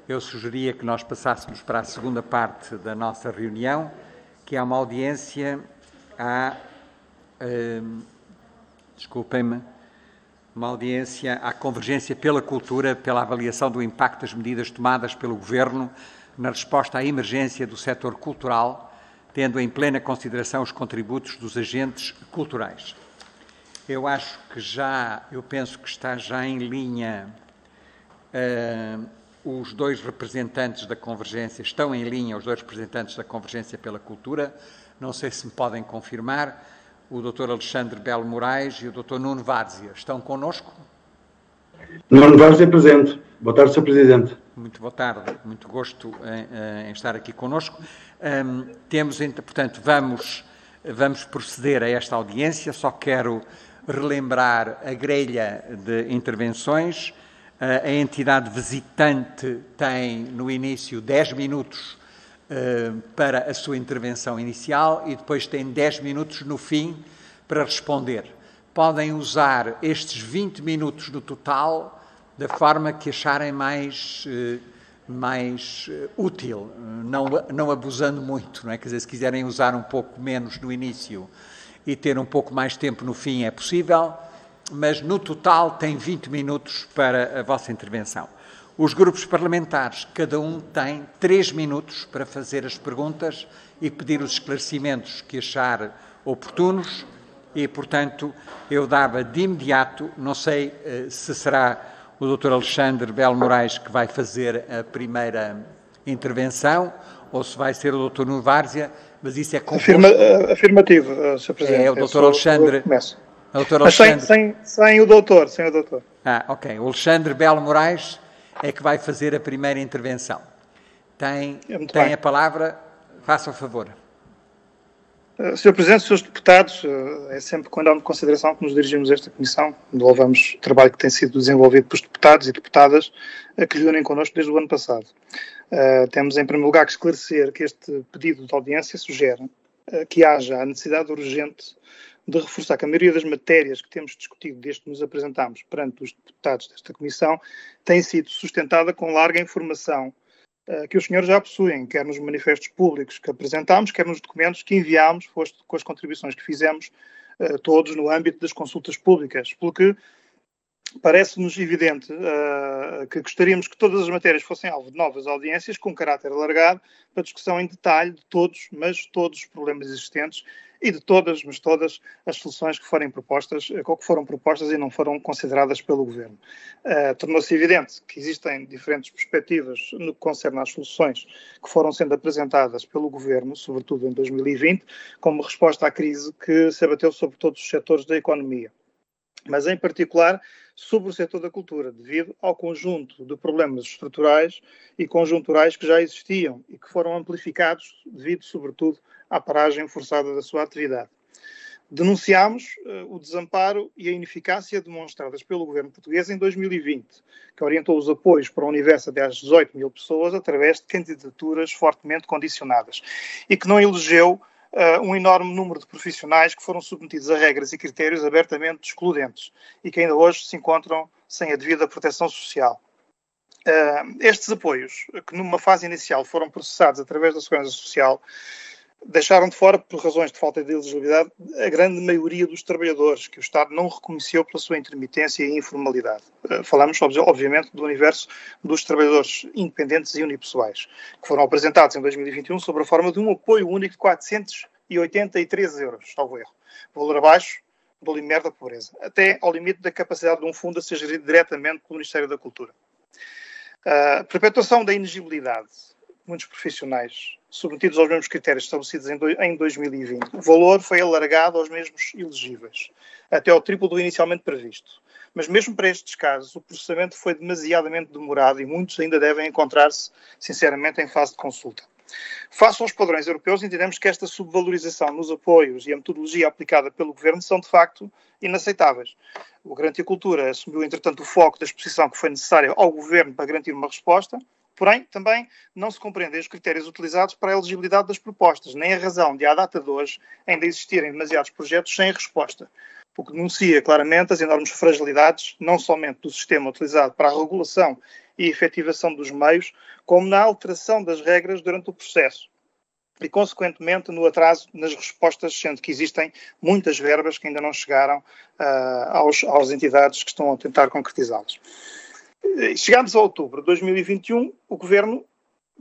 eu sugeria que nós passássemos para a segunda parte da nossa reunião, que é uma audiência uma audiência à Convergência pela Cultura, pela avaliação do impacto das medidas tomadas pelo Governo na resposta à emergência do setor cultural, tendo em plena consideração os contributos dos agentes culturais. Eu penso que está já em linha, os dois representantes da Convergência, estão em linha os dois representantes da Convergência pela Cultura, não sei se me podem confirmar, o Dr. Alexandre Belo Moraes e o Dr. Nuno Várzea. Estão connosco? Nuno Várzea presente. Boa tarde, Sr. Presidente. Muito boa tarde, muito gosto em estar aqui connosco. Portanto, vamos proceder a esta audiência, só quero relembrar a grelha de intervenções. A entidade visitante tem, no início, 10 minutos para a sua intervenção inicial e depois tem 10 minutos no fim para responder. Podem usar estes 20 minutos no total da forma que acharem mais útil, não abusando muito, não é? Quer dizer, se quiserem usar um pouco menos no início e ter um pouco mais tempo no fim é possível, mas no total tem 20 minutos para a vossa intervenção. Os grupos parlamentares, cada um tem 3 minutos para fazer as perguntas e pedir os esclarecimentos que achar oportunos e, portanto, eu dava de imediato, não sei se será o Dr. Alexandre Belo Moraes que vai fazer a primeira intervenção ou se vai ser o Dr. Nuno Várzea, mas isso é afirmativo, Sr. Presidente. É o Dr. Alexandre. Sem o doutor. Ok. O Alexandre Belo Moraes é que vai fazer a primeira intervenção. Tem a palavra, faça o favor. Sr. Presidente, Srs. Deputados, é sempre com enorme consideração que nos dirigimos a esta comissão, onde louvamos o trabalho que tem sido desenvolvido pelos deputados e deputadas que reúnem connosco desde o ano passado. Temos, em primeiro lugar, que esclarecer que este pedido de audiência sugere que haja a necessidade urgente de reforçar que a maioria das matérias que temos discutido desde que nos apresentámos perante os deputados desta comissão tem sido sustentada com larga informação que os senhores já possuem, quer nos manifestos públicos que apresentámos, quer nos documentos que enviámos, com as contribuições que fizemos, todos no âmbito das consultas públicas, porque parece-nos evidente que gostaríamos que todas as matérias fossem alvo de novas audiências com caráter alargado para discussão em detalhe de todos os problemas existentes e de todas as soluções que foram propostas e não foram consideradas pelo Governo. Tornou-se evidente que existem diferentes perspectivas no que concerne às soluções que foram sendo apresentadas pelo Governo, sobretudo em 2020, como resposta à crise que se abateu sobre todos os setores da economia, mas em particular sobre o setor da cultura, devido ao conjunto de problemas estruturais e conjunturais que já existiam e que foram amplificados devido, sobretudo, à paragem forçada da sua atividade. Denunciámos o desamparo e a ineficácia demonstradas pelo governo português em 2020, que orientou os apoios para o universo até às 18 mil pessoas através de candidaturas fortemente condicionadas e que não elegeu um enorme número de profissionais que foram submetidos a regras e critérios abertamente excludentes e que ainda hoje se encontram sem a devida proteção social. Estes apoios, que numa fase inicial foram processados através da Segurança Social, deixaram de fora, por razões de falta de elegibilidade, a grande maioria dos trabalhadores, que o Estado não reconheceu pela sua intermitência e informalidade. Falamos, obviamente, do universo dos trabalhadores independentes e unipessoais, que foram apresentados em 2021 sob a forma de um apoio único de 483 euros, salvo erro. Valor abaixo do limiar da pobreza, até ao limite da capacidade de um fundo a ser gerido diretamente pelo Ministério da Cultura. A perpetuação da inegibilidade muitos profissionais submetidos aos mesmos critérios estabelecidos em 2020. O valor foi alargado aos mesmos elegíveis, até ao triplo do inicialmente previsto. Mas mesmo para estes casos, o processamento foi demasiadamente demorado e muitos ainda devem encontrar-se, sinceramente, em fase de consulta. Face aos padrões europeus, entendemos que esta subvalorização nos apoios e a metodologia aplicada pelo Governo são, de facto, inaceitáveis. O Garantia Cultura assumiu, entretanto, o foco da exposição que foi necessária ao Governo para garantir uma resposta. Porém, também não se compreendem os critérios utilizados para a elegibilidade das propostas, nem a razão de, à data de hoje, ainda existirem demasiados projetos sem resposta. o que denuncia claramente as enormes fragilidades, não somente do sistema utilizado para a regulação e efetivação dos meios, como na alteração das regras durante o processo e, consequentemente, no atraso nas respostas, sendo que existem muitas verbas que ainda não chegaram às entidades que estão a tentar concretizá-las. Chegados a outubro de 2021, o Governo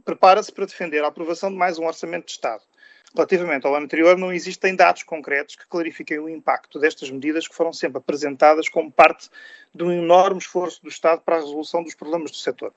prepara-se para defender a aprovação de mais um Orçamento de Estado. Relativamente ao ano anterior, não existem dados concretos que clarifiquem o impacto destas medidas que foram sempre apresentadas como parte de um enorme esforço do Estado para a resolução dos problemas do setor.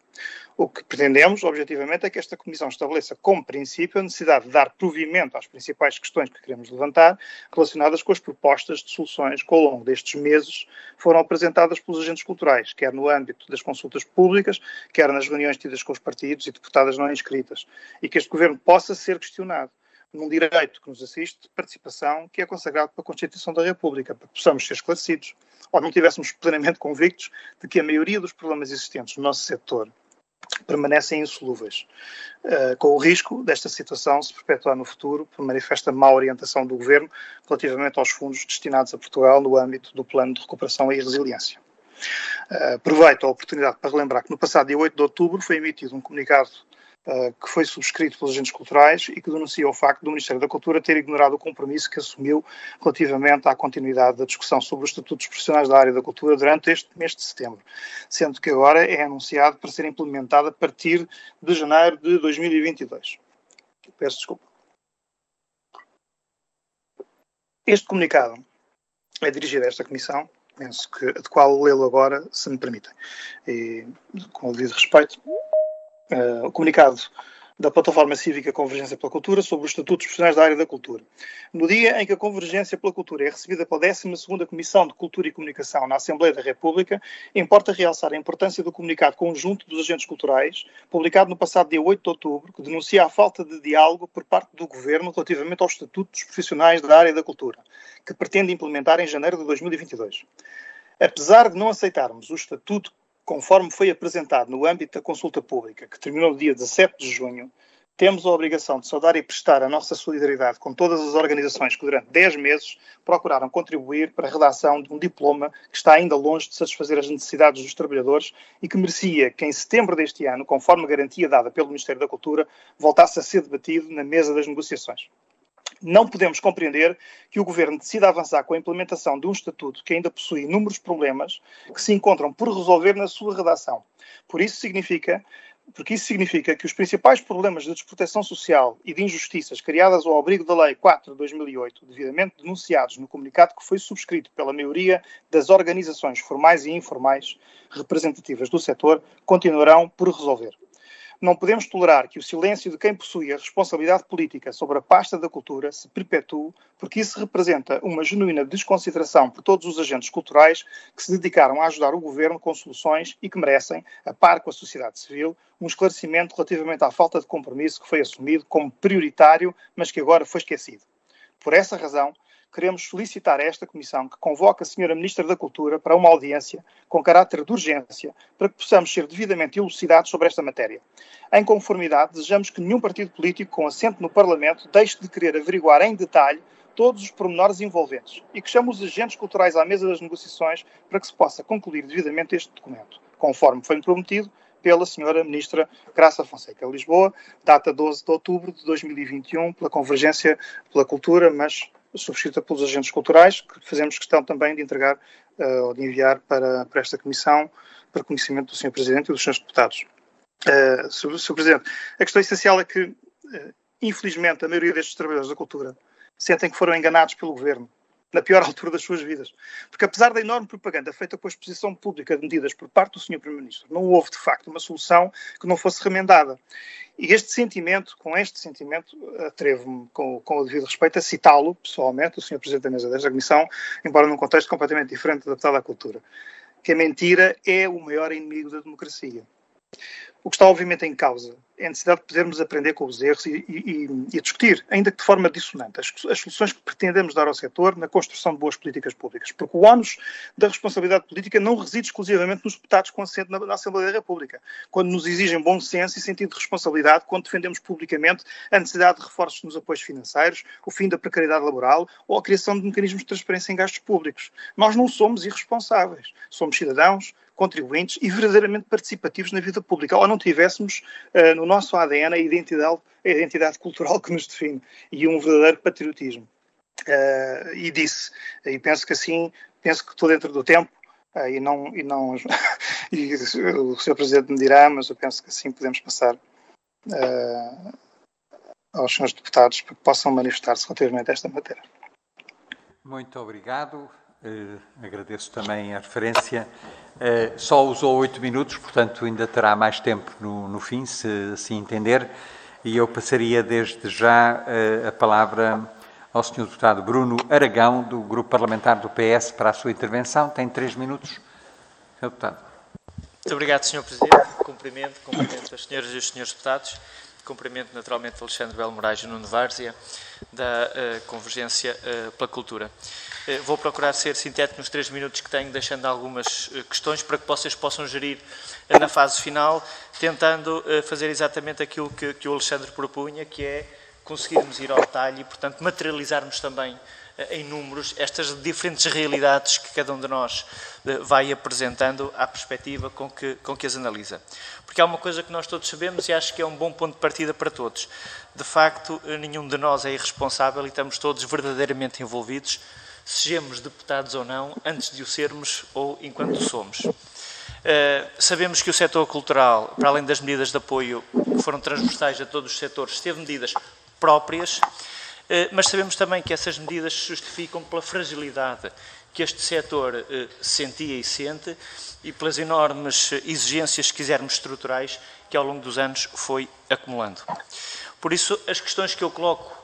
O que pretendemos, objetivamente, é que esta Comissão estabeleça como princípio a necessidade de dar provimento às principais questões que queremos levantar relacionadas com as propostas de soluções que ao longo destes meses foram apresentadas pelos agentes culturais, quer no âmbito das consultas públicas, quer nas reuniões tidas com os partidos e deputadas não inscritas, e que este Governo possa ser questionado num direito que nos assiste de participação que é consagrado pela Constituição da República, para que possamos ser esclarecidos, ou não estivéssemos plenamente convictos de que a maioria dos problemas existentes no nosso setor permanecem insolúveis, com o risco desta situação se perpetuar no futuro por manifesta má orientação do Governo relativamente aos fundos destinados a Portugal no âmbito do Plano de Recuperação e Resiliência. Aproveito a oportunidade para relembrar que no passado dia 8 de outubro foi emitido um comunicado que foi subscrito pelos agentes culturais e que denuncia o facto do Ministério da Cultura ter ignorado o compromisso que assumiu relativamente à continuidade da discussão sobre os estatutos profissionais da área da cultura durante este mês de setembro, sendo que agora é anunciado para ser implementado a partir de janeiro de 2022. Peço desculpa. Este comunicado é dirigido a esta Comissão, penso que adequado lê-lo agora, se me permitem. E, com o devido respeito, o comunicado da Plataforma Cívica Convergência pela Cultura sobre os estatutos profissionais da área da cultura. No dia em que a Convergência pela Cultura é recebida pela 12ª Comissão de Cultura e Comunicação na Assembleia da República, importa realçar a importância do comunicado conjunto dos agentes culturais, publicado no passado dia 8 de outubro, que denuncia a falta de diálogo por parte do Governo relativamente aos estatutos profissionais da área da cultura, que pretende implementar em janeiro de 2022. Apesar de não aceitarmos o estatuto conforme foi apresentado no âmbito da consulta pública, que terminou no dia 17 de junho, temos a obrigação de saudar e prestar a nossa solidariedade com todas as organizações que durante 10 meses procuraram contribuir para a redação de um diploma que está ainda longe de satisfazer as necessidades dos trabalhadores e que merecia que em setembro deste ano, conforme a garantia dada pelo Ministério da Cultura, voltasse a ser debatido na mesa das negociações. Não podemos compreender que o Governo decida avançar com a implementação de um estatuto que ainda possui inúmeros problemas que se encontram por resolver na sua redação. Porque isso significa que os principais problemas de desproteção social e de injustiças criadas ao abrigo da Lei 4 de 2008, devidamente denunciados no comunicado que foi subscrito pela maioria das organizações formais e informais representativas do setor, continuarão por resolver. Não podemos tolerar que o silêncio de quem possui a responsabilidade política sobre a pasta da cultura se perpetue, porque isso representa uma genuína desconsideração por todos os agentes culturais que se dedicaram a ajudar o Governo com soluções e que merecem, a par com a sociedade civil, um esclarecimento relativamente à falta de compromisso que foi assumido como prioritário, mas que agora foi esquecido. Por essa razão, queremos solicitar a esta Comissão que convoque a Sra. Ministra da Cultura para uma audiência com caráter de urgência para que possamos ser devidamente elucidados sobre esta matéria. Em conformidade, desejamos que nenhum partido político com assento no Parlamento deixe de querer averiguar em detalhe todos os pormenores envolventes e que chame os agentes culturais à mesa das negociações para que se possa concluir devidamente este documento, conforme foi prometido pela Sra. Ministra Graça Fonseca Lisboa, data 12 de outubro de 2021, pela Convergência pela Cultura, mas subscrita pelos agentes culturais, que fazemos questão também de entregar ou de enviar para esta Comissão, para conhecimento do Sr. Presidente e dos Srs. Deputados. Sr. Presidente, a questão essencial é que, infelizmente, a maioria destes trabalhadores da cultura sentem que foram enganados pelo Governo, na pior altura das suas vidas. Porque apesar da enorme propaganda feita com a exposição pública de medidas por parte do Sr. Primeiro-Ministro, não houve, de facto, uma solução que não fosse remendada. E com este sentimento, atrevo-me, com o devido respeito, a citá-lo, pessoalmente, o Sr. Presidente da Mesa desta Comissão, embora num contexto completamente diferente adaptado à cultura, que a mentira é o maior inimigo da democracia. O que está obviamente em causa é a necessidade de podermos aprender com os erros e discutir, ainda que de forma dissonante, as soluções que pretendemos dar ao setor na construção de boas políticas públicas. Porque o ónus da responsabilidade política não reside exclusivamente nos deputados com assento na Assembleia da República, quando nos exigem bom senso e sentido de responsabilidade, quando defendemos publicamente a necessidade de reforços nos apoios financeiros, o fim da precariedade laboral ou a criação de mecanismos de transparência em gastos públicos. Nós não somos irresponsáveis, somos cidadãos, contribuintes e verdadeiramente participativos na vida pública, ou não tivéssemos no nosso ADN a identidade cultural que nos define e um verdadeiro patriotismo. E penso que estou dentro do tempo, e o Sr. Presidente me dirá, mas eu penso que assim podemos passar aos senhores deputados para que possam manifestar-se relativamente a esta matéria. Muito obrigado. Agradeço também a referência. Só usou 8 minutos, portanto ainda terá mais tempo no fim, se assim entender, e eu passaria desde já a palavra ao Sr. Deputado Bruno Aragão, do Grupo Parlamentar do PS, para a sua intervenção. Tem 3 minutos. Sr. Deputado. Muito obrigado, Sr. Presidente. Cumprimento as senhoras e os senhores deputados. Cumprimento naturalmente Alexandre Belo Moraes e Nuno Várzea, da Convergência pela Cultura. Vou procurar ser sintético nos 3 minutos que tenho, deixando algumas questões para que vocês possam gerir na fase final, tentando fazer exatamente aquilo que o Alexandre propunha, que é conseguirmos ir ao detalhe e, portanto, materializarmos também em números estas diferentes realidades que cada um de nós vai apresentando à perspectiva com que as analisa. Porque há uma coisa que nós todos sabemos e acho que é um bom ponto de partida para todos. De facto, nenhum de nós é irresponsável e estamos todos verdadeiramente envolvidos, sejamos deputados ou não, antes de o sermos ou enquanto somos. Sabemos que o setor cultural, para além das medidas de apoio que foram transversais a todos os setores, teve medidas próprias, mas sabemos também que essas medidas se justificam pela fragilidade que este setor sentia e sente e pelas enormes exigências, se quisermos, estruturais, que ao longo dos anos foi acumulando. Por isso, as questões que eu coloco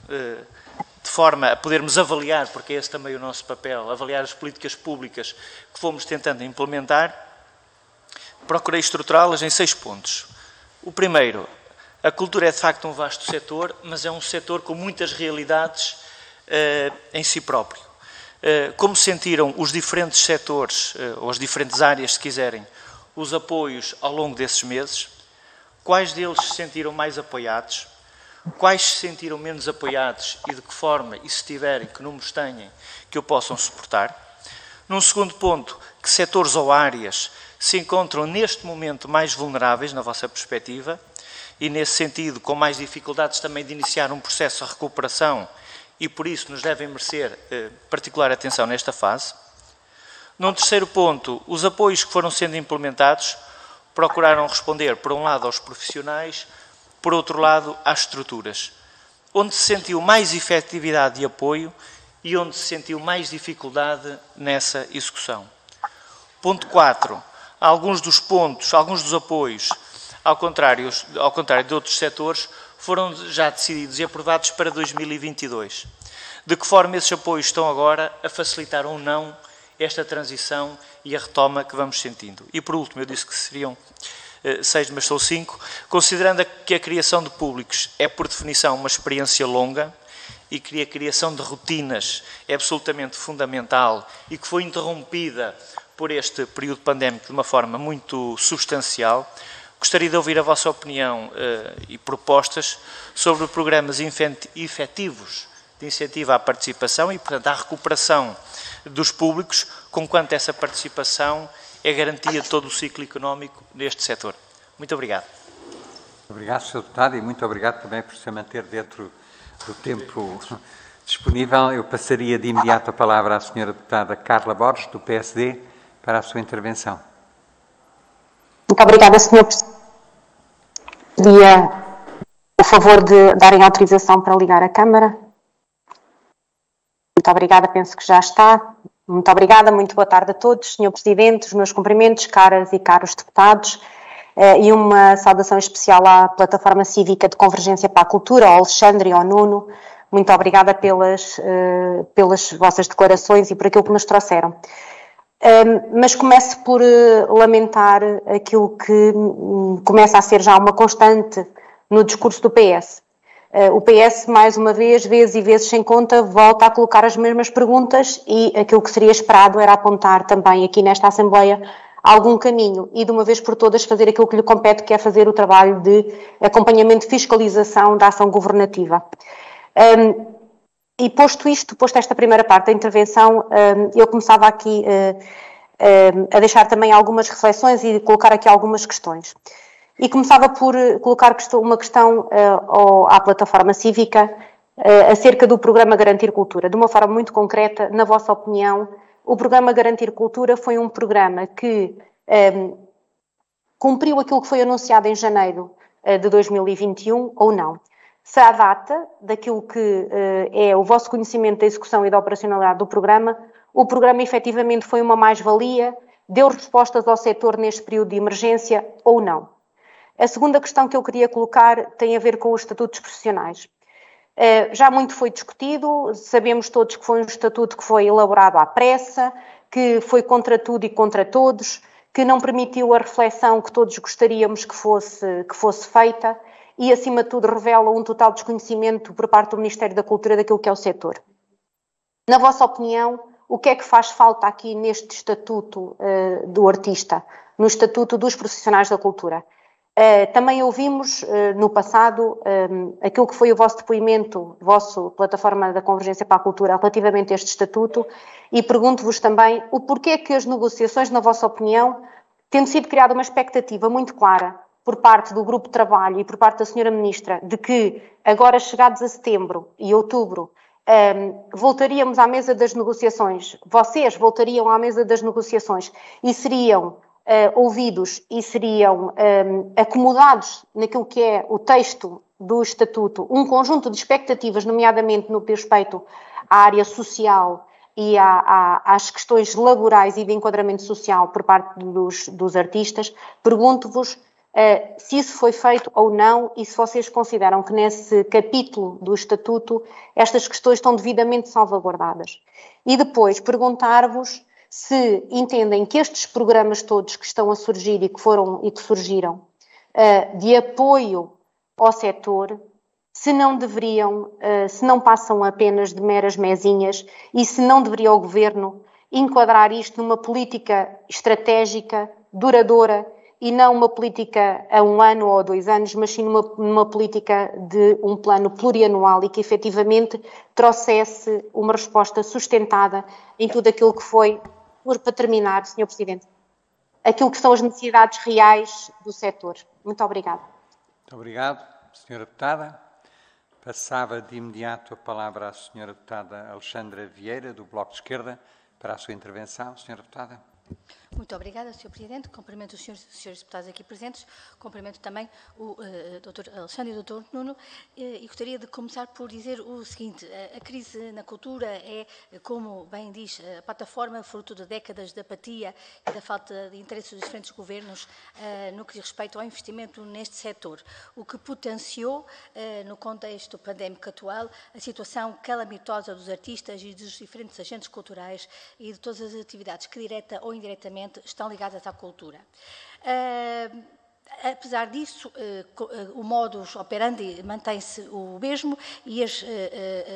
de forma a podermos avaliar, porque é esse também o nosso papel, avaliar as políticas públicas que fomos tentando implementar, procurei estruturá-las em 6 pontos. O primeiro, a cultura é de facto um vasto setor, mas é um setor com muitas realidades em si próprio. Como sentiram os diferentes setores, ou as diferentes áreas, se quiserem, os apoios ao longo desses meses? Quais deles se sentiram mais apoiados? Quais se sentiram menos apoiados e de que forma, e se tiverem, que números têm, que o possam suportar? Num segundo ponto, que setores ou áreas se encontram neste momento mais vulneráveis, na vossa perspectiva, e nesse sentido com mais dificuldades também de iniciar um processo de recuperação e por isso nos devem merecer particular atenção nesta fase. Num terceiro ponto, os apoios que foram sendo implementados procuraram responder, por um lado, aos profissionais, por outro lado, às estruturas, onde se sentiu mais efetividade de apoio e onde se sentiu mais dificuldade nessa execução. Ponto 4. Alguns dos apoios, ao contrário de outros setores, foram já decididos e aprovados para 2022. De que forma esses apoios estão agora a facilitar ou não esta transição e a retoma que vamos sentindo? E por último, eu disse que seriam 6, mas são 5, considerando que a criação de públicos é, por definição, uma experiência longa e que a criação de rotinas é absolutamente fundamental e que foi interrompida por este período pandémico de uma forma muito substancial, gostaria de ouvir a vossa opinião e propostas sobre programas efetivos de incentivo à participação e, portanto, à recuperação dos públicos, conquanto essa participação é garantia de todo o ciclo económico neste setor. Muito obrigado. Obrigado, Sr. Deputado, e muito obrigado também por se manter dentro do tempo disponível. Eu passaria de imediato a palavra à Sra. Deputada Carla Borges, do PSD, para a sua intervenção. Muito obrigada, Sr. Presidente. Pedia o favor de darem autorização para ligar a Câmara. Muito obrigada, penso que já está. Muito obrigada, muito boa tarde a todos. Sr. Presidente, os meus cumprimentos, caras e caros deputados, e uma saudação especial à Plataforma Cívica de Convergência para a Cultura, ao Alexandre e ao Nuno. Muito obrigada pelas vossas declarações e por aquilo que nos trouxeram. Mas começo por lamentar aquilo que começa a ser já uma constante no discurso do PS. O PS, mais uma vez, vezes e vezes sem conta, volta a colocar as mesmas perguntas e aquilo que seria esperado era apontar também aqui nesta Assembleia algum caminho e de uma vez por todas fazer aquilo que lhe compete, que é fazer o trabalho de acompanhamento e fiscalização da ação governativa. E posto esta primeira parte da intervenção, eu começava aqui a deixar também algumas reflexões e colocar aqui algumas questões. E começava por colocar uma questão à plataforma cívica acerca do Programa Garantir Cultura. De uma forma muito concreta, na vossa opinião, o Programa Garantir Cultura foi um programa que cumpriu aquilo que foi anunciado em janeiro de 2021 ou não? Se à data daquilo que é o vosso conhecimento da execução e da operacionalidade do programa, o programa efetivamente foi uma mais-valia, deu respostas ao setor neste período de emergência ou não? A segunda questão que eu queria colocar tem a ver com os estatutos profissionais. Já muito foi discutido, sabemos todos que foi um estatuto que foi elaborado à pressa, que foi contra tudo e contra todos, que não permitiu a reflexão que todos gostaríamos que fosse feita e, acima de tudo, revela um total desconhecimento por parte do Ministério da Cultura daquilo que é o setor. Na vossa opinião, o que é que faz falta aqui neste estatuto do artista, no estatuto dos profissionais da cultura? Também ouvimos no passado aquilo que foi o vosso depoimento, vosso plataforma da Convergência para a Cultura relativamente a este estatuto e pergunto-vos também o porquê que as negociações, na vossa opinião, tendo sido criada uma expectativa muito clara por parte do grupo de trabalho e por parte da senhora Ministra de que agora chegados a setembro e outubro voltaríamos à mesa das negociações, vocês voltariam à mesa das negociações e seriam ouvidos e seriam acomodados naquilo que é o texto do Estatuto, um conjunto de expectativas, nomeadamente no que diz respeito à área social e às questões laborais e de enquadramento social por parte dos artistas. Pergunto-vos se isso foi feito ou não e se vocês consideram que nesse capítulo do Estatuto estas questões estão devidamente salvaguardadas. E depois perguntar-vos se entendem que estes programas todos que estão a surgir e que surgiram de apoio ao setor, se não deveriam, se não passam apenas de meras mesinhas e se não deveria o Governo enquadrar isto numa política estratégica, duradoura e não uma política a 1 ano ou a 2 anos, mas sim numa política de um plano plurianual e que efetivamente trouxesse uma resposta sustentada em tudo aquilo que foi, para terminar, Sr. Presidente, aquilo que são as necessidades reais do setor. Muito obrigada. Muito obrigado, Sra. Deputada. Passava de imediato a palavra à Sra. Deputada Alexandra Vieira, do Bloco de Esquerda, para a sua intervenção. Sra. Deputada. Muito obrigada, Sr. Presidente. Cumprimento os senhores deputados aqui presentes. Cumprimento também o Dr. Alexandre e o Dr. Nuno. E gostaria de começar por dizer o seguinte. A crise na cultura é, como bem diz, a plataforma fruto de décadas de apatia e da falta de interesse dos diferentes governos no que diz respeito ao investimento neste setor, o que potenciou, no contexto pandémico atual, a situação calamitosa dos artistas e dos diferentes agentes culturais e de todas as atividades que, direta ou indiretamente, estão ligadas à cultura. Apesar disso, o modus operandi mantém-se o mesmo e as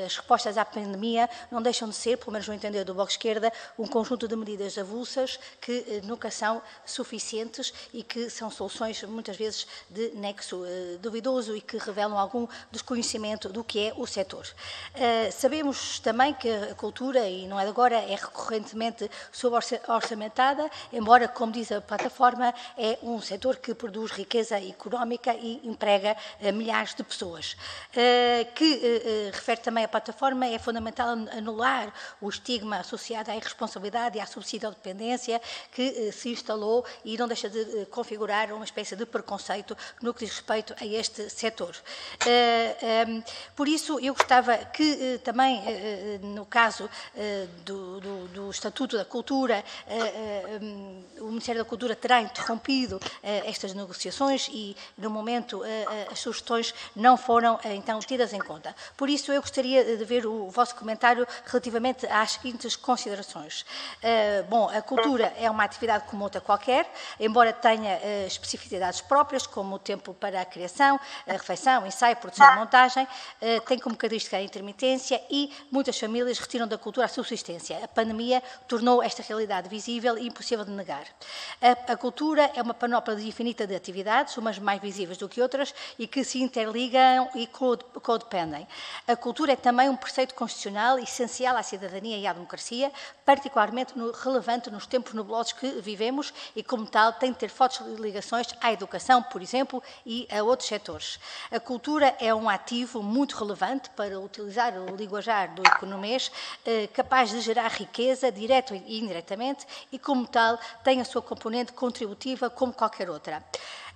respostas à pandemia não deixam de ser, pelo menos no entender do Bloco de Esquerda, um conjunto de medidas avulsas que nunca são suficientes e que são soluções, muitas vezes, de nexo duvidoso e que revelam algum desconhecimento do que é o setor. Sabemos também que a cultura, e não é de agora, é recorrentemente suborçamentada, embora, como diz a plataforma, é um setor que produz riqueza económica e emprega milhares de pessoas. Que refere também a plataforma, é fundamental anular o estigma associado à irresponsabilidade e à subsidiodependência que se instalou e não deixa de configurar uma espécie de preconceito no que diz respeito a este setor. Por isso, eu gostava que também, no caso do Estatuto da Cultura, o Ministério da Cultura terá interrompido estas negociações negociações e, no momento, as sugestões não foram, então, tidas em conta. Por isso, eu gostaria de ver o vosso comentário relativamente às seguintes considerações. Bom, a cultura é uma atividade como outra qualquer, embora tenha especificidades próprias, como o tempo para a criação, a refeição, ensaio, produção e montagem, tem como característica a intermitência e muitas famílias retiram da cultura a subsistência. A pandemia tornou esta realidade visível e impossível de negar. A cultura é uma panóplia infinita de atividades, umas mais visíveis do que outras, e que se interligam e codependem. A cultura é também um preceito constitucional essencial à cidadania e à democracia, particularmente relevante nos tempos nebulosos que vivemos e, como tal, tem de ter fortes ligações à educação, por exemplo, e a outros setores. A cultura é um ativo muito relevante, para utilizar o linguajar do economês, capaz de gerar riqueza, direta e indiretamente, e, como tal, tem a sua componente contributiva como qualquer outra.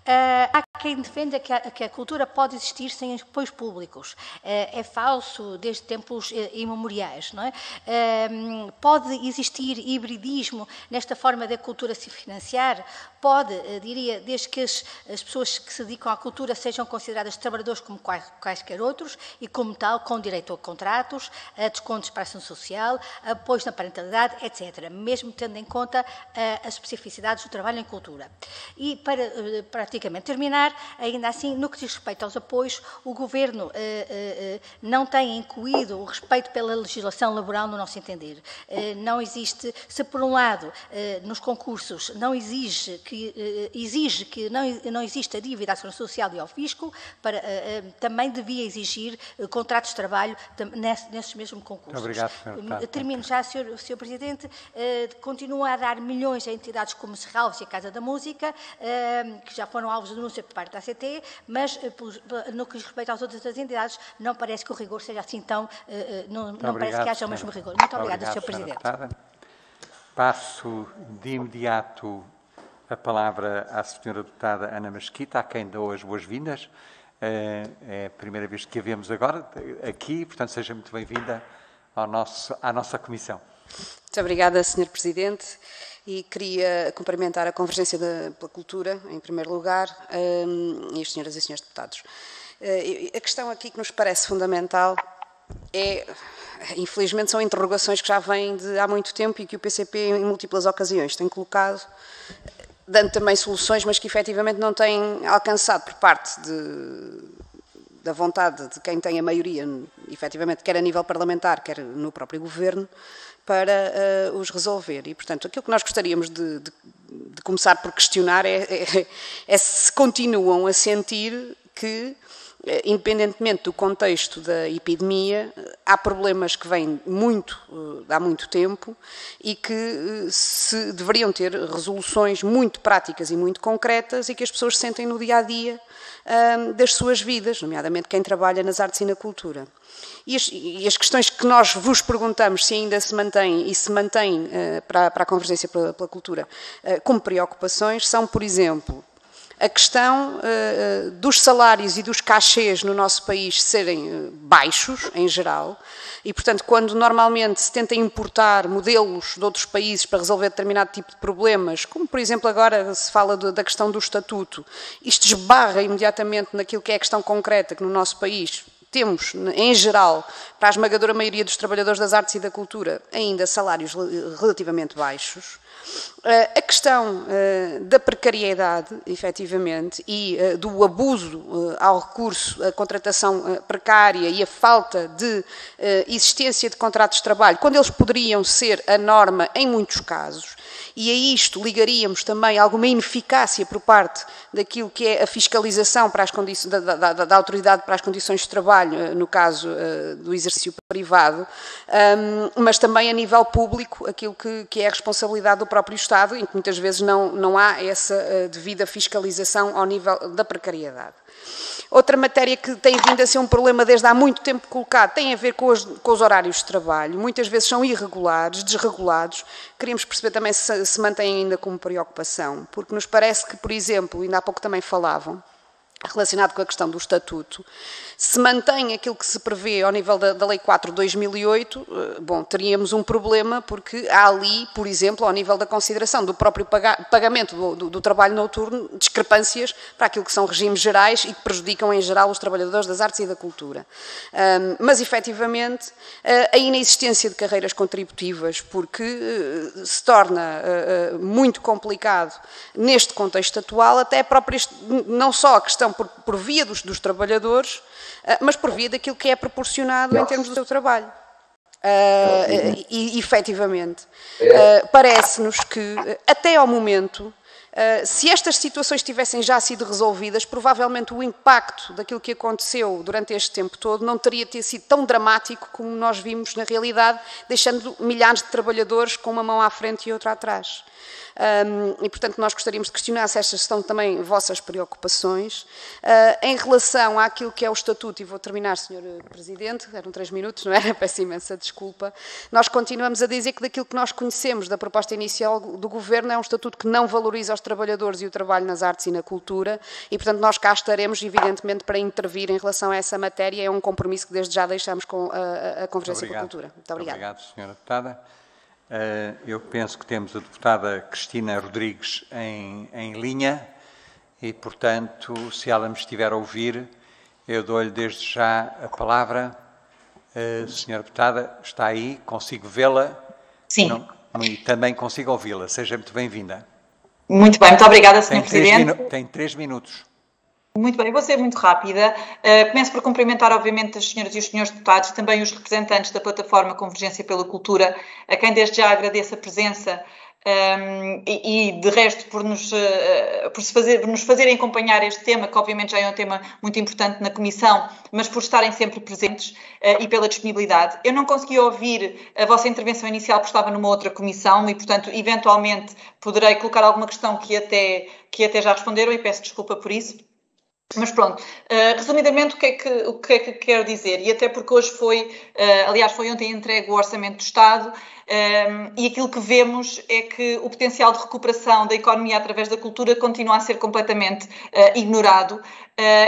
Há quem defenda que a cultura pode existir sem apoios públicos. É falso desde tempos imemoriais, não é? Pode existir hibridismo nesta forma da cultura se financiar? Pode, diria, desde que as pessoas que se dedicam à cultura sejam consideradas trabalhadores como quaisquer outros e, como tal, com direito a contratos, a descontos para a ação social, apoios na parentalidade, etc., mesmo tendo em conta as especificidades do trabalho em cultura. E, para praticamente terminar, ainda assim, no que diz respeito aos apoios, o Governo não tem incluído o respeito pela legislação laboral, no nosso entender. Não existe, se por um lado, nos concursos, não exige que não exista dívida à Segurança Social e ao Fisco, também devia exigir contratos de trabalho nesses mesmos concursos. Muito obrigado, Termino já, Sr. Presidente. Continua a dar milhões a entidades como Serralves e a Casa da Música, que já foram alvos de denúncia por parte da ACT, mas no que diz respeito às outras entidades, não parece que o rigor seja assim tão... não parece que haja o mesmo rigor. Muito obrigada, Sr. Presidente. Passo de imediato a palavra à Sra. Deputada Ana Mesquita, a quem dou as boas-vindas. É a primeira vez que a vemos agora aqui, portanto, seja muito bem-vinda à nossa comissão. Muito obrigada, Sr. Presidente. E queria cumprimentar a Convergência pela Cultura, em primeiro lugar, e as senhoras e senhores deputados. A questão aqui que nos parece fundamental infelizmente, são interrogações que já vêm de há muito tempo e que o PCP, em múltiplas ocasiões, tem colocado, dando também soluções, mas que efetivamente não têm alcançado por parte da vontade de quem tem a maioria, efetivamente, quer a nível parlamentar, quer no próprio Governo, para os resolver. E, portanto, aquilo que nós gostaríamos de começar por questionar é se continuam a sentir que, independentemente do contexto da epidemia, há problemas que vêm há muito tempo e que se deveriam ter resoluções muito práticas e muito concretas e que as pessoas sentem no dia-a-dia das suas vidas, nomeadamente quem trabalha nas artes e na cultura. E as questões que nós vos perguntamos se ainda se mantêm e se mantêm para a Convergência pela Cultura como preocupações são, por exemplo, a questão dos salários e dos cachês no nosso país serem baixos, em geral, e, portanto, quando normalmente se tenta importar modelos de outros países para resolver determinado tipo de problemas, como, por exemplo, agora se fala da questão do estatuto, isto esbarra imediatamente naquilo que é a questão concreta que no nosso país temos, em geral, para a esmagadora maioria dos trabalhadores das artes e da cultura, ainda salários relativamente baixos. A questão da precariedade, efetivamente, e do abuso ao recurso à contratação precária e a falta de existência de contratos de trabalho, quando eles poderiam ser a norma em muitos casos, e a isto ligaríamos também alguma ineficácia por parte daquilo que é a fiscalização para as condições, da autoridade para as condições de trabalho, no caso do exercício privado, mas também a nível público, aquilo que é a responsabilidade do próprio Estado, em que muitas vezes não há essa devida fiscalização ao nível da precariedade. Outra matéria que tem vindo a ser um problema desde há muito tempo colocado tem a ver com os horários de trabalho. Muitas vezes são irregulares, desregulados. Queríamos perceber também se mantém ainda como preocupação, porque nos parece que, por exemplo, ainda há pouco também falavam, relacionado com a questão do estatuto, se mantém aquilo que se prevê ao nível da Lei 4 de 2008, bom, teríamos um problema porque há ali, por exemplo, ao nível da consideração do próprio pagamento do trabalho noturno, discrepâncias para aquilo que são regimes gerais e que prejudicam em geral os trabalhadores das artes e da cultura. Mas, efetivamente, a inexistência de carreiras contributivas, porque se torna muito complicado neste contexto atual, até a própria, não só a questão por via dos trabalhadores, mas por via daquilo que é proporcionado em termos do seu trabalho. E efetivamente, parece-nos que, até ao momento, se estas situações tivessem já sido resolvidas, provavelmente o impacto daquilo que aconteceu durante este tempo todo não teria sido tão dramático como nós vimos na realidade, deixando milhares de trabalhadores com uma mão à frente e outra atrás. E, portanto, nós gostaríamos de questionar se estas são também vossas preocupações. Em relação àquilo que é o Estatuto, e vou terminar, Sr. Presidente, eram 3 minutos, não era? Peço imensa desculpa. Nós continuamos a dizer que daquilo que nós conhecemos da proposta inicial do Governo é um Estatuto que não valoriza os trabalhadores e o trabalho nas artes e na cultura e, portanto, nós cá estaremos, evidentemente, para intervir em relação a essa matéria. É um compromisso que desde já deixamos com a Conferência para a Cultura. Muito obrigada. Obrigado, Sra. Deputada. Eu penso que temos a deputada Cristina Rodrigues em linha e, portanto, se ela me estiver a ouvir, eu dou-lhe desde já a palavra. Senhora deputada, está aí? Consigo vê-la? Sim. Não, e também consigo ouvi-la. Seja muito bem-vinda. Muito bem, muito obrigada, Sr. Presidente. Tem 3 minutos. Muito bem, vou ser muito rápida. Começo por cumprimentar, obviamente, as senhoras e os senhores deputados e também os representantes da plataforma Convergência pela Cultura, a quem desde já agradeço a presença e de resto por nos fazerem acompanhar este tema, que obviamente já é um tema muito importante na Comissão, mas por estarem sempre presentes e pela disponibilidade. Eu não consegui ouvir a vossa intervenção inicial porque estava numa outra comissão e, portanto, eventualmente poderei colocar alguma questão que até já responderam e peço desculpa por isso. Mas pronto, resumidamente o que é que quero dizer, e até porque hoje aliás foi ontem entregue o Orçamento do Estado, e aquilo que vemos é que o potencial de recuperação da economia através da cultura continua a ser completamente ignorado.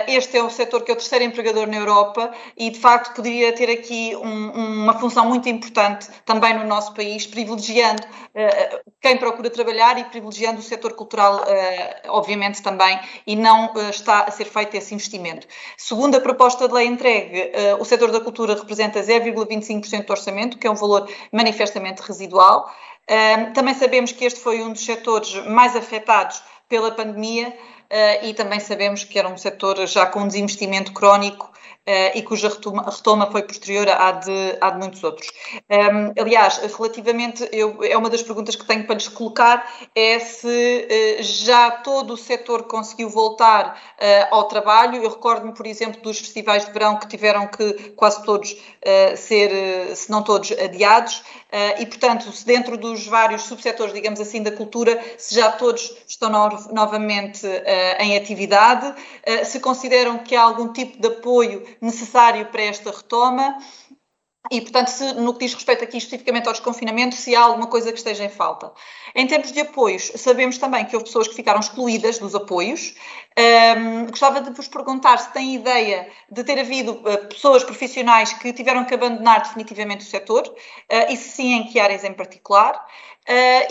Este é o setor que é o terceiro empregador na Europa e, de facto, poderia ter aqui uma função muito importante também no nosso país, privilegiando quem procura trabalhar e privilegiando o setor cultural, obviamente, também, e não está a ser feito esse investimento. Segundo a proposta de lei entregue, o setor da cultura representa 0,25% do orçamento, que é um valor manifestamente residual. Também sabemos que este foi um dos setores mais afetados pela pandemia e também sabemos que era um setor já com um desinvestimento crónico e cuja retoma foi posterior à de muitos outros. Aliás, relativamente, é uma das perguntas que tenho para lhes colocar, é se já todo o setor conseguiu voltar ao trabalho. Eu recordo-me, por exemplo, dos festivais de verão que tiveram que quase todos ser, se não todos, adiados e, portanto, se dentro dos vários subsetores, digamos assim, da cultura, se já todos estão novamente em atividade, se consideram que há algum tipo de apoio necessário para esta retoma e, portanto, no que diz respeito aqui especificamente ao desconfinamento, se há alguma coisa que esteja em falta. Em termos de apoios, sabemos também que houve pessoas que ficaram excluídas dos apoios. Gostava de vos perguntar se têm ideia de ter havido pessoas profissionais que tiveram que abandonar definitivamente o setor e se sim, em que áreas em particular.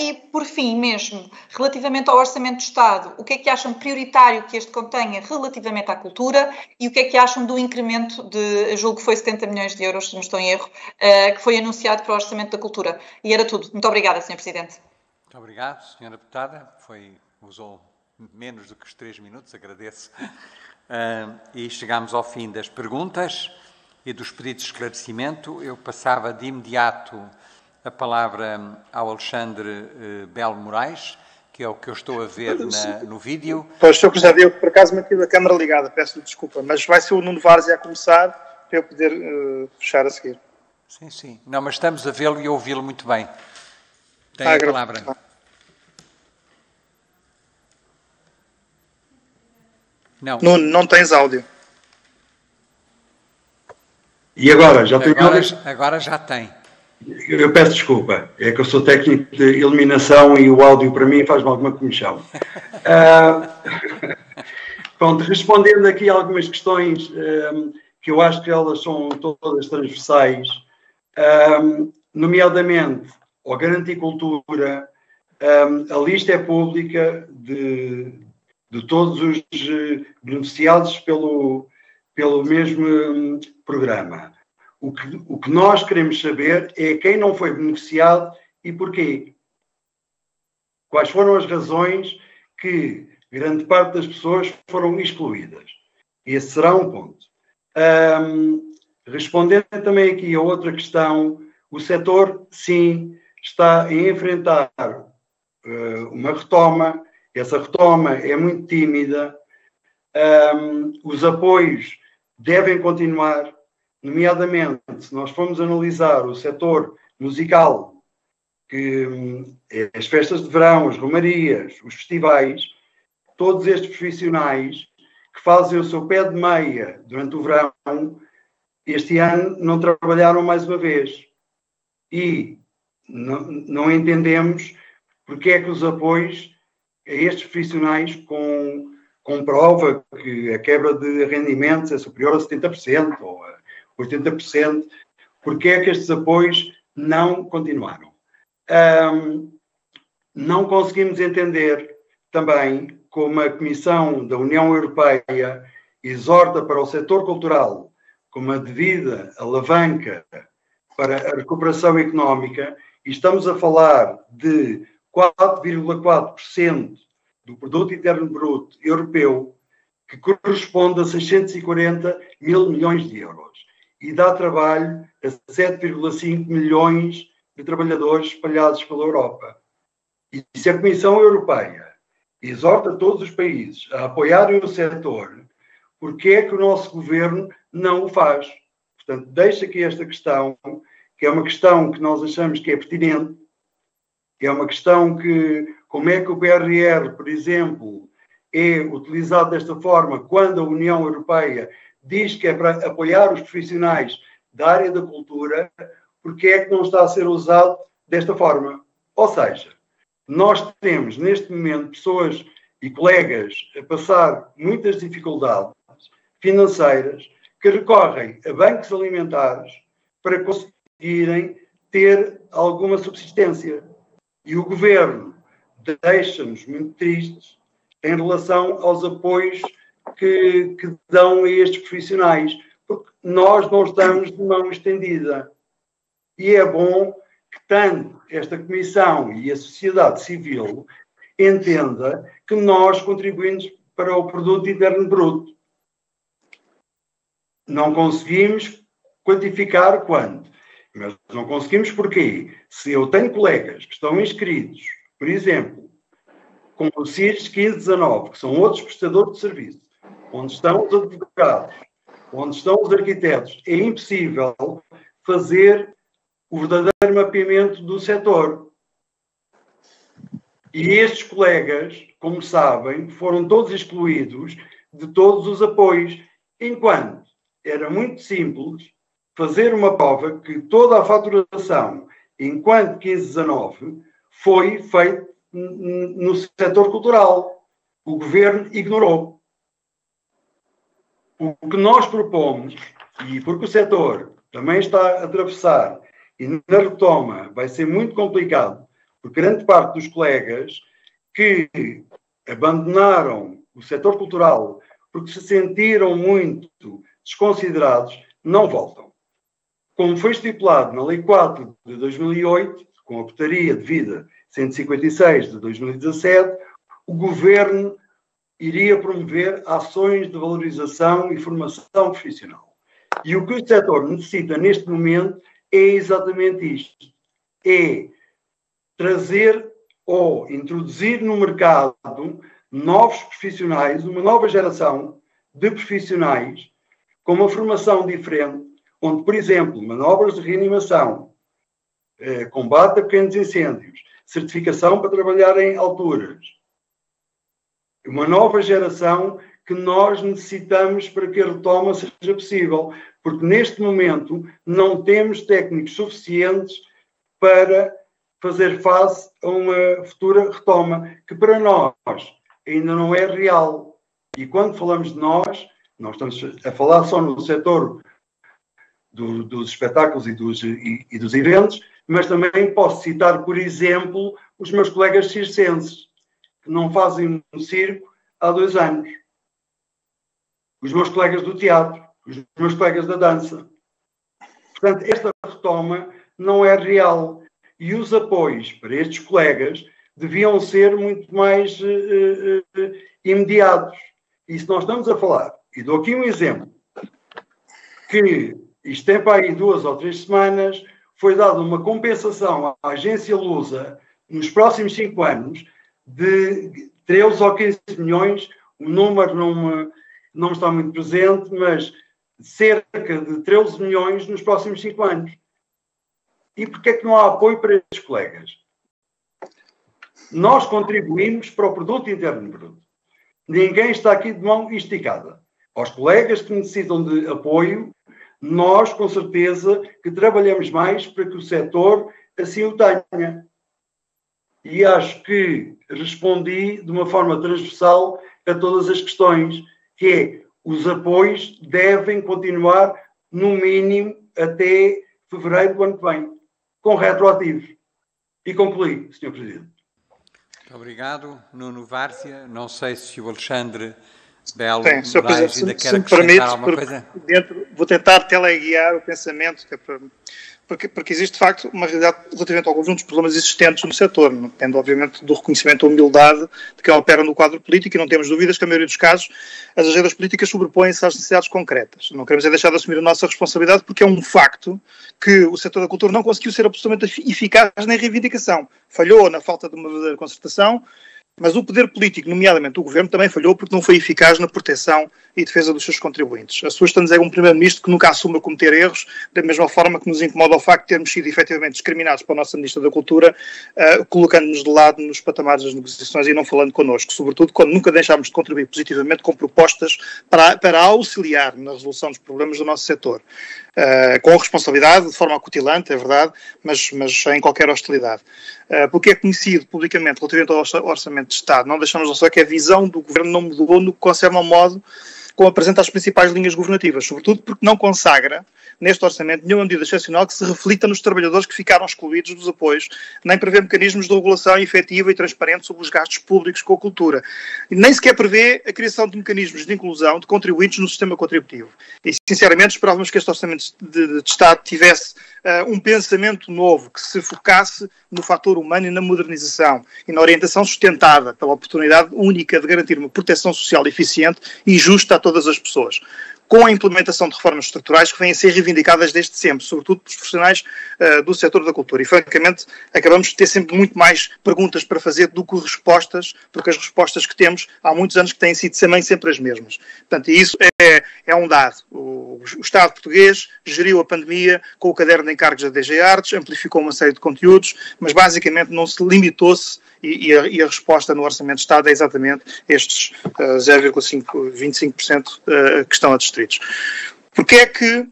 E, por fim, mesmo, relativamente ao Orçamento do Estado, o que é que acham prioritário que este contenha relativamente à cultura e o que é que acham do incremento de, julgo que foi 70 milhões de euros, se não estou em erro, que foi anunciado para o Orçamento da Cultura? E era tudo. Muito obrigada, Sr. Presidente. Muito obrigado, Sra. Deputada. Usou menos do que os 3 minutos, agradeço. E chegamos ao fim das perguntas e dos pedidos de esclarecimento. Eu passava de imediato a palavra ao Alexandre Belo Moraes, que é o que eu estou a ver no vídeo. Pois, Sr. Presidente, eu por acaso mantive a câmara ligada, peço desculpa, mas vai ser o Nuno Várzea a começar para eu poder fechar a seguir. Sim, sim. Não, mas estamos a vê-lo e a ouvi-lo muito bem. Tem a palavra. Não. Nuno, não tens áudio. E agora? Já tenho áudio? Agora já tem. Eu peço desculpa, é que eu sou técnico de iluminação e o áudio para mim faz-me alguma comichão. Pronto, respondendo aqui a algumas questões que eu acho que elas são todas transversais, nomeadamente a garantir cultura, a lista é pública de todos os beneficiados pelo mesmo programa. O que nós queremos saber é quem não foi beneficiado e porquê. Quais foram as razões que grande parte das pessoas foram excluídas. Esse será um ponto. Respondendo também aqui a outra questão, o setor, sim, está a enfrentar uma retoma. Essa retoma é muito tímida. Os apoios devem continuar, nomeadamente, se nós formos analisar o setor musical, que é as festas de verão, as romarias, os festivais, todos estes profissionais que fazem o seu pé de meia durante o verão, este ano não trabalharam mais uma vez. E não entendemos porque é que os apoios a estes profissionais comprova que a quebra de rendimentos é superior a 70% ou a 80%, porque é que estes apoios não continuaram. Não conseguimos entender também como a Comissão da União Europeia exorta para o setor cultural como a devida alavanca para a recuperação económica, e estamos a falar de 4,4% do produto interno bruto europeu, que corresponde a 640 mil milhões de euros e dá trabalho a 7,5 milhões de trabalhadores espalhados pela Europa. E se a Comissão Europeia exorta todos os países a apoiarem o setor, porque é que o nosso governo não o faz? Portanto, deixa aqui esta questão, que é uma questão que nós achamos que é pertinente, é uma questão que, como é que o PRR, por exemplo, é utilizado desta forma quando a União Europeia diz que é para apoiar os profissionais da área da cultura, porque é que não está a ser usado desta forma? Ou seja, nós temos neste momento pessoas e colegas a passar muitas dificuldades financeiras que recorrem a bancos alimentares para conseguirem ter alguma subsistência. E o governo deixa-nos muito tristes em relação aos apoios que dão a estes profissionais, porque nós não estamos de mão estendida. E é bom que tanto esta Comissão e a sociedade civil entenda que nós contribuímos para o produto interno bruto. Não conseguimos quantificar quanto, mas não conseguimos porquê. Se eu tenho colegas que estão inscritos, por exemplo, com o CIRS 1519, que são outros prestadores de serviço, onde estão os advogados, onde estão os arquitetos, é impossível fazer o verdadeiro mapeamento do setor. E estes colegas, como sabem, foram todos excluídos de todos os apoios, enquanto era muito simples fazer uma prova que toda a faturação, enquanto 1519, foi feita no setor cultural. O governo ignorou. O que nós propomos, e porque o setor também está a atravessar, e na retoma vai ser muito complicado, porque grande parte dos colegas que abandonaram o setor cultural porque se sentiram muito desconsiderados, não voltam. Como foi estipulado na Lei 4 de 2008, com a portaria devida 156 de 2017, o Governo iria promover ações de valorização e formação profissional. E o que o setor necessita neste momento é exatamente isto. É trazer ou introduzir no mercado novos profissionais, uma nova geração de profissionais com uma formação diferente, onde, por exemplo, manobras de reanimação, combate a pequenos incêndios, certificação para trabalhar em alturas. Uma nova geração que nós necessitamos para que a retoma seja possível, porque neste momento não temos técnicos suficientes para fazer face a uma futura retoma, que para nós ainda não é real. E quando falamos de nós Nós estamos a falar só no setor dos espetáculos e dos eventos, mas também posso citar, por exemplo, os meus colegas circenses, que não fazem um circo há 2 anos. Os meus colegas do teatro, os meus colegas da dança. Portanto, esta retoma não é real. E os apoios para estes colegas deviam ser muito mais imediatos. E se nós estamos a falar, e dou aqui um exemplo, que isto tem para aí 2 ou 3 semanas, foi dada uma compensação à agência Lusa nos próximos 5 anos de 13 ou 15 milhões, o número não está muito presente, mas cerca de 13 milhões nos próximos 5 anos. E porquê é que não há apoio para estes colegas? Nós contribuímos para o produto interno bruto. Ninguém está aqui de mão esticada. Aos colegas que necessitam de apoio, nós, com certeza, que trabalhamos mais para que o setor assim o tenha. E acho que respondi de uma forma transversal a todas as questões, que é, os apoios devem continuar, no mínimo, até fevereiro do ano que vem, com retroativos. E concluí, Sr. Presidente. Muito obrigado. Nuno Várzea. Não sei se o Alexandre Belo Sr. Moraes ainda quer se me acrescentar permite, alguma coisa. vou tentar teleguiar o pensamento, que é porque existe, de facto, uma realidade relativamente ao conjunto dos problemas existentes no setor, depende, obviamente, do reconhecimento da humildade de quem opera no quadro político, e não temos dúvidas que, na maioria dos casos, as agendas políticas sobrepõem-se às necessidades concretas. Não queremos deixar de assumir a nossa responsabilidade, porque é um facto que o setor da cultura não conseguiu ser absolutamente eficaz na reivindicação. Falhou na falta de uma verdadeira concertação, mas o poder político, nomeadamente o governo, também falhou porque não foi eficaz na proteção e defesa dos seus contribuintes. Assusta-nos é um primeiro-ministro que nunca assume a cometer erros, da mesma forma que nos incomoda o facto de termos sido efetivamente discriminados pela nossa Ministra da Cultura, colocando-nos de lado nos patamares das negociações e não falando connosco, sobretudo quando nunca deixámos de contribuir positivamente com propostas para auxiliar na resolução dos problemas do nosso setor. Com responsabilidade, de forma acutilante, é verdade, mas sem qualquer hostilidade. Porque é conhecido publicamente, relativamente ao Orçamento de Estado, não deixamos de só que a visão do Governo não mudou no que concerne ao modo como apresenta as principais linhas governativas, sobretudo porque não consagra, neste orçamento, nenhuma medida excepcional que se reflita nos trabalhadores que ficaram excluídos dos apoios, nem prevê mecanismos de regulação efetiva e transparente sobre os gastos públicos com a cultura. E nem sequer prevê a criação de mecanismos de inclusão de contribuintes no sistema contributivo. E, sinceramente, esperávamos que este orçamento de Estado tivesse um pensamento novo, que se focasse no fator humano e na modernização e na orientação sustentada pela oportunidade única de garantir uma proteção social eficiente e justa a todas as pessoas, com a implementação de reformas estruturais que vêm a ser reivindicadas desde sempre, sobretudo pelos profissionais do setor da cultura. E, francamente, acabamos de ter sempre muito mais perguntas para fazer do que respostas, porque as respostas que temos há muitos anos que têm sido também sempre as mesmas. Portanto, isso é um dado. O Estado português geriu a pandemia com o caderno de encargos da DG Artes, amplificou uma série de conteúdos, mas basicamente não se limitou-se, e a resposta no Orçamento de Estado é exatamente estes 0,25% que estão adstritos. Porque é que,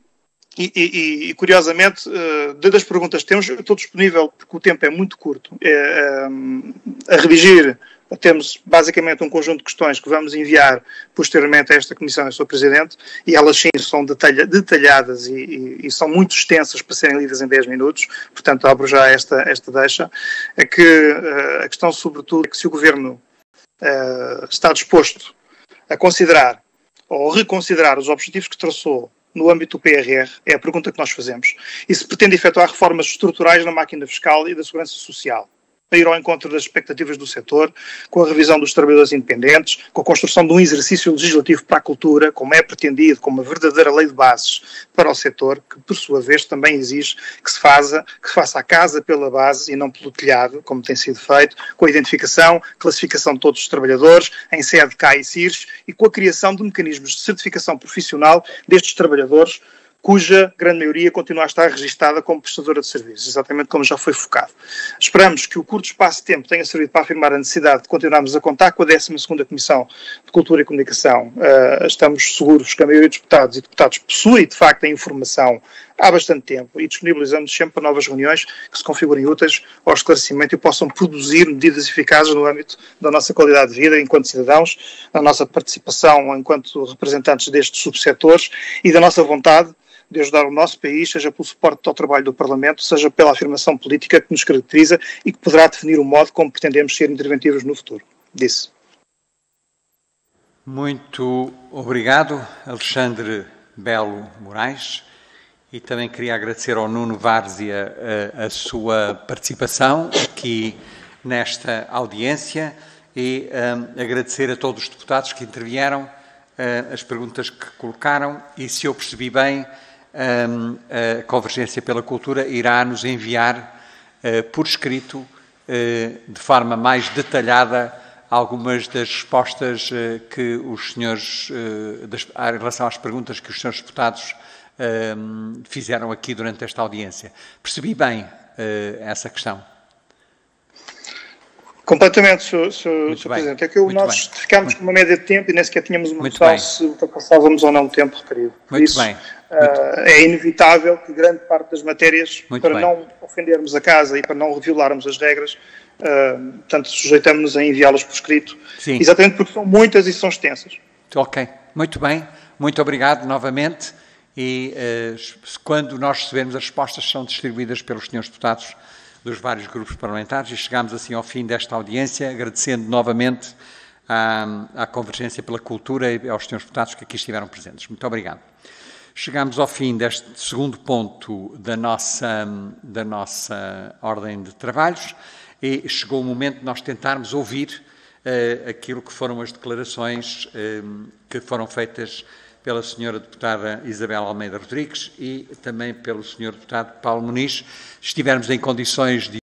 e curiosamente, das perguntas que temos, eu estou disponível, porque o tempo é muito curto, a redigir. Temos basicamente um conjunto de questões que vamos enviar posteriormente a esta Comissão e ao Sr. Presidente, e elas sim são detalhadas e são muito extensas para serem lidas em 10 minutos, portanto abro já esta deixa, é que a questão sobretudo é que se o Governo está disposto a considerar ou reconsiderar os objetivos que traçou no âmbito do PRR, é a pergunta que nós fazemos, e se pretende efetuar reformas estruturais na máquina fiscal e da segurança social, a ir ao encontro das expectativas do setor, com a revisão dos trabalhadores independentes, com a construção de um exercício legislativo para a cultura, como é pretendido, como uma verdadeira lei de bases para o setor, que por sua vez também exige que se faça a casa pela base e não pelo telhado, como tem sido feito, com a identificação, classificação de todos os trabalhadores, em sede CAI e CIRS, e com a criação de mecanismos de certificação profissional destes trabalhadores, cuja grande maioria continua a estar registada como prestadora de serviços, exatamente como já foi focado. Esperamos que o curto espaço de tempo tenha servido para afirmar a necessidade de continuarmos a contar com a 12ª Comissão de Cultura e Comunicação. Estamos seguros que a maioria dos deputados e deputadas possui, de facto, a informação há bastante tempo e disponibilizamos sempre para novas reuniões que se configurem úteis ao esclarecimento e possam produzir medidas eficazes no âmbito da nossa qualidade de vida enquanto cidadãos, da nossa participação enquanto representantes destes subsetores e da nossa vontade de ajudar o nosso país, seja pelo suporte ao trabalho do Parlamento, seja pela afirmação política que nos caracteriza e que poderá definir o modo como pretendemos ser interventivos no futuro. Disse. Muito obrigado, Alexandre Belo Moraes, e também queria agradecer ao Nuno Várzea a sua participação aqui nesta audiência e agradecer a todos os deputados que intervieram, as perguntas que colocaram e, se eu percebi bem, a Convergência pela Cultura irá nos enviar por escrito, de forma mais detalhada, algumas das respostas que os senhores, em relação às perguntas que os senhores deputados fizeram aqui durante esta audiência. Percebi bem essa questão? Completamente, Sr. Presidente. É que nós ficámos com uma média de tempo e nem sequer tínhamos uma noção se ultrapassávamos ou não o tempo requerido. Por isso, é inevitável que grande parte das matérias, para não ofendermos a Casa e para não violarmos as regras, portanto, sujeitamos-nos a enviá-las por escrito, sim, exatamente porque são muitas e são extensas. Ok, muito bem. Muito obrigado novamente e quando nós recebermos as respostas são distribuídas pelos senhores deputados dos vários grupos parlamentares e chegamos assim ao fim desta audiência, agradecendo novamente à Convergência pela Cultura e aos senhores deputados que aqui estiveram presentes. Muito obrigado. Chegamos ao fim deste segundo ponto da nossa ordem de trabalhos e chegou o momento de nós tentarmos ouvir aquilo que foram as declarações que foram feitas pela senhora deputada Isabel Almeida Rodrigues e também pelo senhor deputado Paulo Muniz. Estivermos em condições de